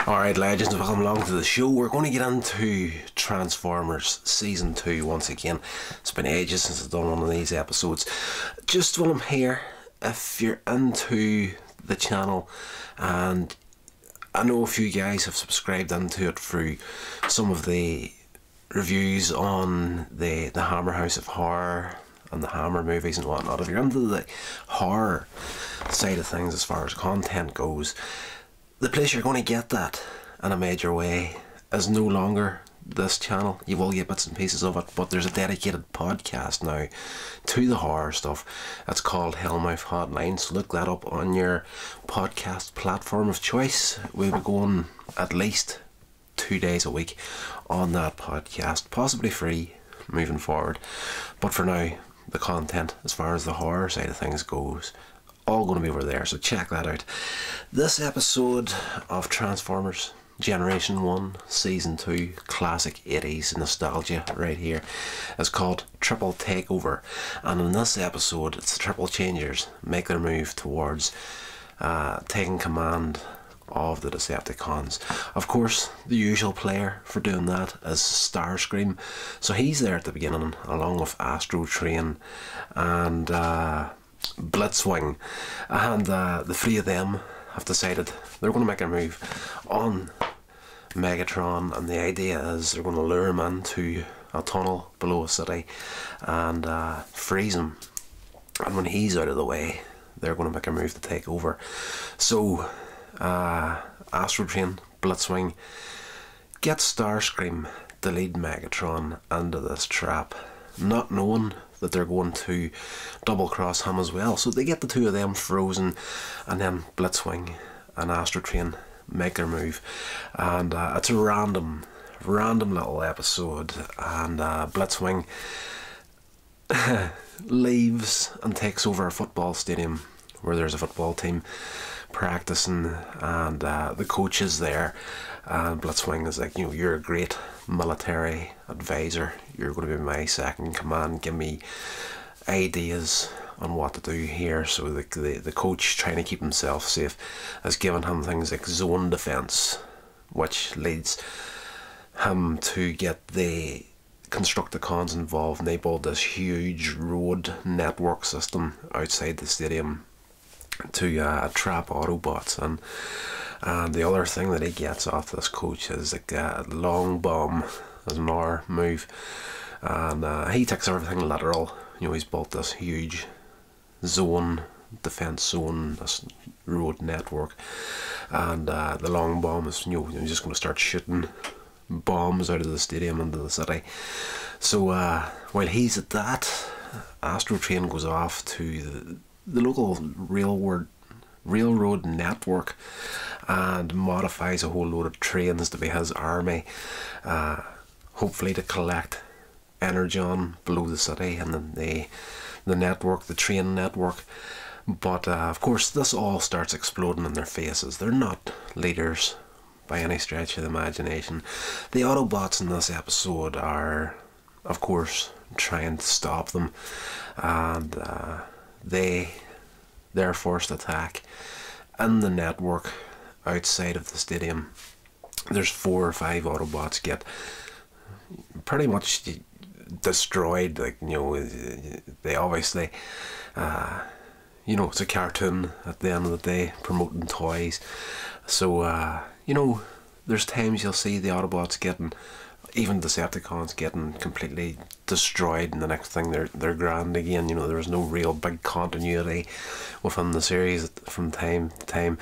Alright legends, welcome along to the show. We're going to get into Transformers Season 2 once again. It's been ages since I've done one of these episodes. Just while I'm here, if you're into the channel, and I know a few guys have subscribed into it through some of the reviews on the Hammer House of Horror and the Hammer movies and whatnot. If you're into the horror side of things as far as content goes, the place you're going to get that in a major way is no longer this channel. You will get bits and pieces of it, but there's a dedicated podcast now to the horror stuff. It's called Hellmouth Hotline, so look that up on your podcast platform of choice. We'll be going at least 2 days a week on that podcast, possibly free moving forward, but for now the content as far as the horror side of things goes, all going to be over there, so check that out. This episode of Transformers Generation 1 Season 2 classic 80s nostalgia right here is called Triple Takeover, and in this episode it's the Triple Changers make their move towards taking command of the Decepticons. Of course, the usual player for doing that is Starscream, so he's there at the beginning along with Astro Train and Blitzwing, and the three of them have decided they're going to make a move on Megatron, and the idea is they're going to lure him into a tunnel below a city and freeze him, and when he's out of the way they're going to make a move to take over. So Astro Train, Blitzwing get Starscream to lead Megatron into this trap, not knowing that they're going to double cross him as well. So they get the two of them frozen, and then Blitzwing and Astro Train make their move, and it's a random little episode, and Blitzwing leaves and takes over a football stadium where there's a football team practicing, and the coach is there, and Blitzwing is like, you know, you're a great military advisor, you're going to be my second in command, give me ideas on what to do here. So the coach, trying to keep himself safe, has given him things like zone defense, which leads him to get the Constructicons involved, and they build this huge road network system outside the stadium to trap Autobots. And the other thing that he gets off this coach is like a long bomb as an R move, and he takes everything literal. You know, he's built this huge zone, defense zone, this road network, and the long bomb is, you know, you're just going to start shooting bombs out of the stadium into the city. So while he's at that, Astro Train goes off to the local railroad network and modifies a whole load of trains to be his army, hopefully to collect energon below the city and then the network, the train network. But of course this all starts exploding in their faces. They're not leaders by any stretch of the imagination. The Autobots in this episode are, of course, trying to stop them, and their first attack in the network outside of the stadium, there's 4 or 5 Autobots get pretty much destroyed. Like, you know, they obviously you know, it's a cartoon at the end of the day promoting toys, so you know, there's times you'll see the Autobots getting, even Decepticons getting completely destroyed, and the next thing they're grand again. You know, there's no real big continuity within the series from time to time,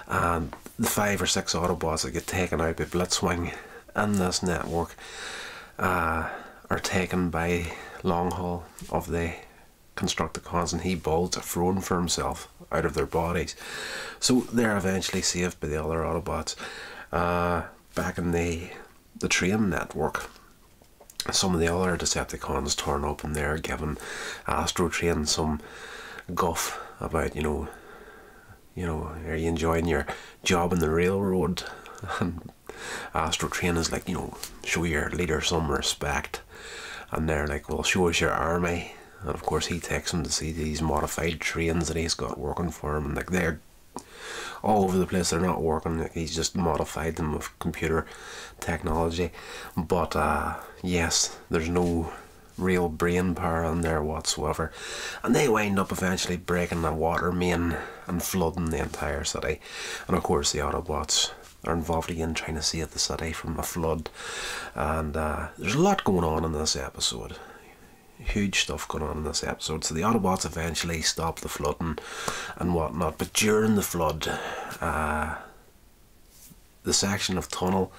and the 5 or 6 Autobots that get taken out by Blitzwing in this network are taken by Longhaul of the Constructicons, and he builds a throne for himself out of their bodies. So they're eventually saved by the other Autobots. Back in the train network, some of the other Decepticons turn up, and they're giving Astro Train some guff about, you know, are you enjoying your job in the railroad? And Astro Train is like, you know, show your leader some respect, and they're like, well, show us your army. And of course he takes them to see these modified trains that he's got working for him, and like they're all over the place. They're not working. Like, he's just modified them with computer technology. But yes, there's no real brain power in there whatsoever, and they wind up eventually breaking the water main and flooding the entire city. And of course the Autobots are involved again, trying to save the city from a flood. And there's a lot going on in this episode, huge stuff going on in this episode. So the Autobots eventually stop the flooding and whatnot, but during the flood, the section of tunnel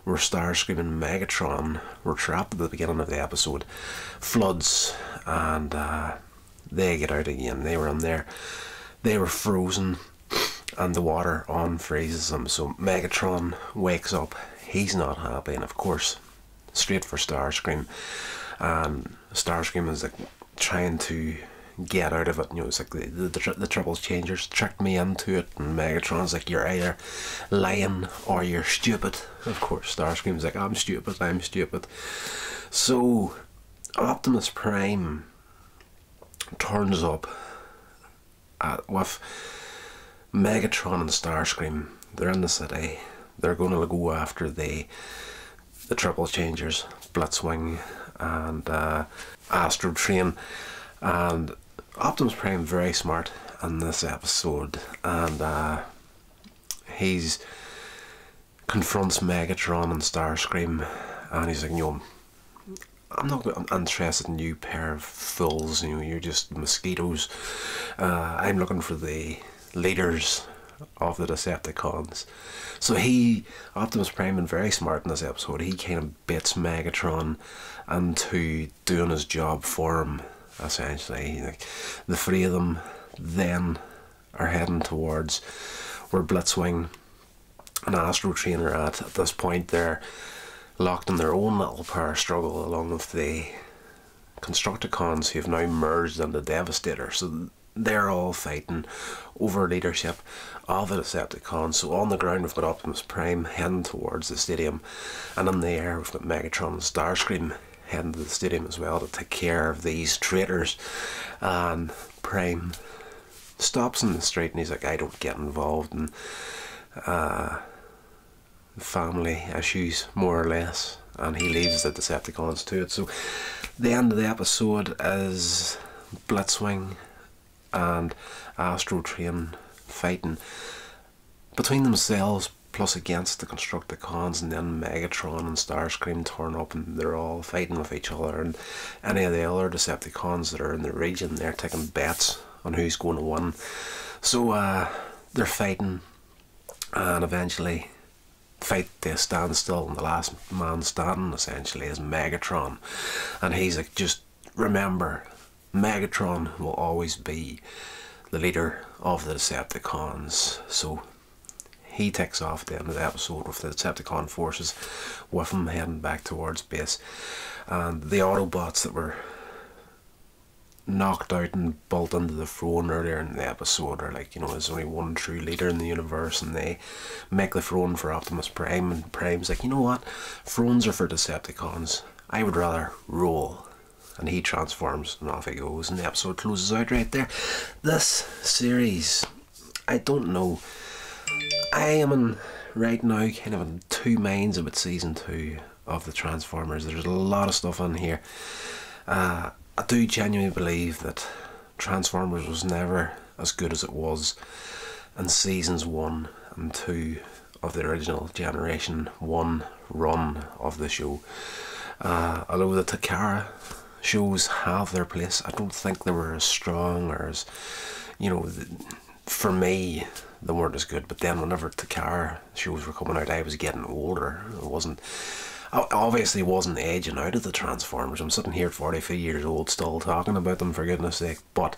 where Starscream and Megatron were trapped at the beginning of the episode floods, and they get out again. They were in there, they were frozen, and the water unfreezes them. So Megatron wakes up, he's not happy, and of course straight for Starscream. And Starscream is like trying to get out of it. You know, it's like the Triple Changers tricked me into it, and Megatron's like, you're either lying or you're stupid. Of course Starscream's like, I'm stupid. So Optimus Prime turns up with Megatron and Starscream. They're in the city. They're going to go after the Triple Changers, Blitzwing and Astro Train. And Optimus Prime very smart in this episode, and he's confronts Megatron and Starscream, and he's like, you know, I'm not interested in you pair of fools, you know, you're just mosquitoes. I'm looking for the leaders of the Decepticons. So Optimus Prime, and very smart in this episode, he kind of bits Megatron into doing his job for him, essentially. Like, the three of them then are heading towards where Blitzwing and Astro Train are at. At this point they're locked in their own little power struggle along with the Constructicons, who have now merged into Devastator. So they're all fighting over leadership of the Decepticons. So on the ground we've got Optimus Prime heading towards the stadium, and in the air we've got Megatron and Starscream heading to the stadium as well to take care of these traitors. And Prime stops in the street and he's like, I don't get involved in family issues, more or less, and he leaves the Decepticons to it. So the end of the episode is Blitzwing and Astro Train fighting between themselves plus against the Constructicons, and then Megatron and Starscream turn up and they're all fighting with each other, and any of the other Decepticons that are in the region, they're taking bets on who's going to win. So they're fighting, and eventually fight to a standstill, and the last man standing essentially is Megatron. And he's like, just remember, Megatron will always be the leader of the Decepticons. So he takes off at the end of the episode with the Decepticon forces with him heading back towards base. And the Autobots that were knocked out and built into the throne earlier in the episode are like, you know, there's only one true leader in the universe, and they make the throne for Optimus Prime, and Prime's like, you know what, thrones are for Decepticons, I would rather rule. And he transforms and off he goes, and the episode closes out right there. This series, I don't know, I am right now kind of in two minds about season 2 of the Transformers. There's a lot of stuff on here. I do genuinely believe that Transformers was never as good as it was in seasons 1 and 2 of the original Generation 1 run of the show. Although the Takara shows have their place, I don't think they were as strong, or as, you know, for me, they weren't as good. But then whenever Takara shows were coming out, I was getting older. Obviously wasn't aging out of the Transformers. I'm sitting here at 43 years old still talking about them, for goodness sake. But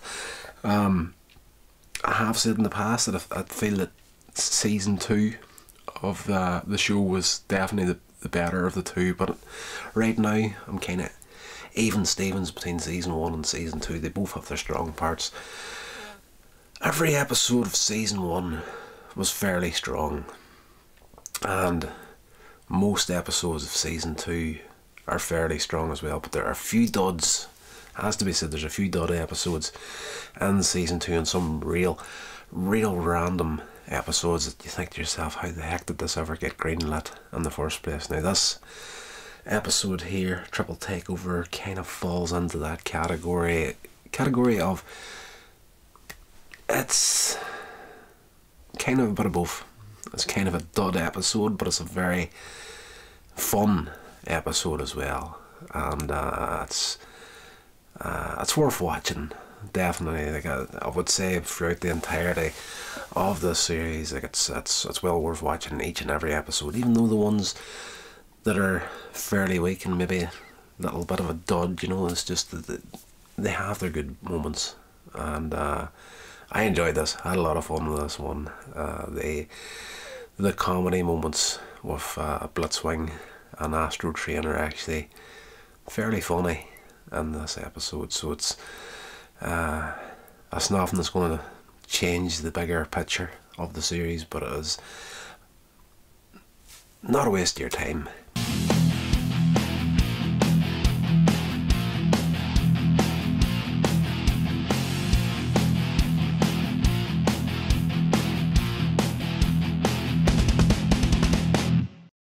I have said in the past that I feel that season 2 of the show was definitely the better of the two. But right now I'm kind of even Stevens between season 1 and season 2. They both have their strong parts. Every episode of season 1 was fairly strong, and most episodes of season 2 are fairly strong as well, but there are a few duds. Has to be said, there's a few dud episodes in season 2, and some real random episodes that you think to yourself, how the heck did this ever get greenlit in the first place? Now this episode here, Triple Takeover, kind of falls into that category of, it's kind of a bit of both. It's kind of a dud episode, but it's a very fun episode as well, and it's worth watching. Definitely, like I would say throughout the entirety of the series, like it's well worth watching each and every episode, even though the ones that are fairly weak and maybe a little bit of a dud, you know, it's just that they have their good moments, and I enjoyed this. I had a lot of fun with this one. The comedy moments with Blitzwing and Astro Train are actually fairly funny in this episode, so it's nothing that's going to change the bigger picture of the series, but it is not a waste of your time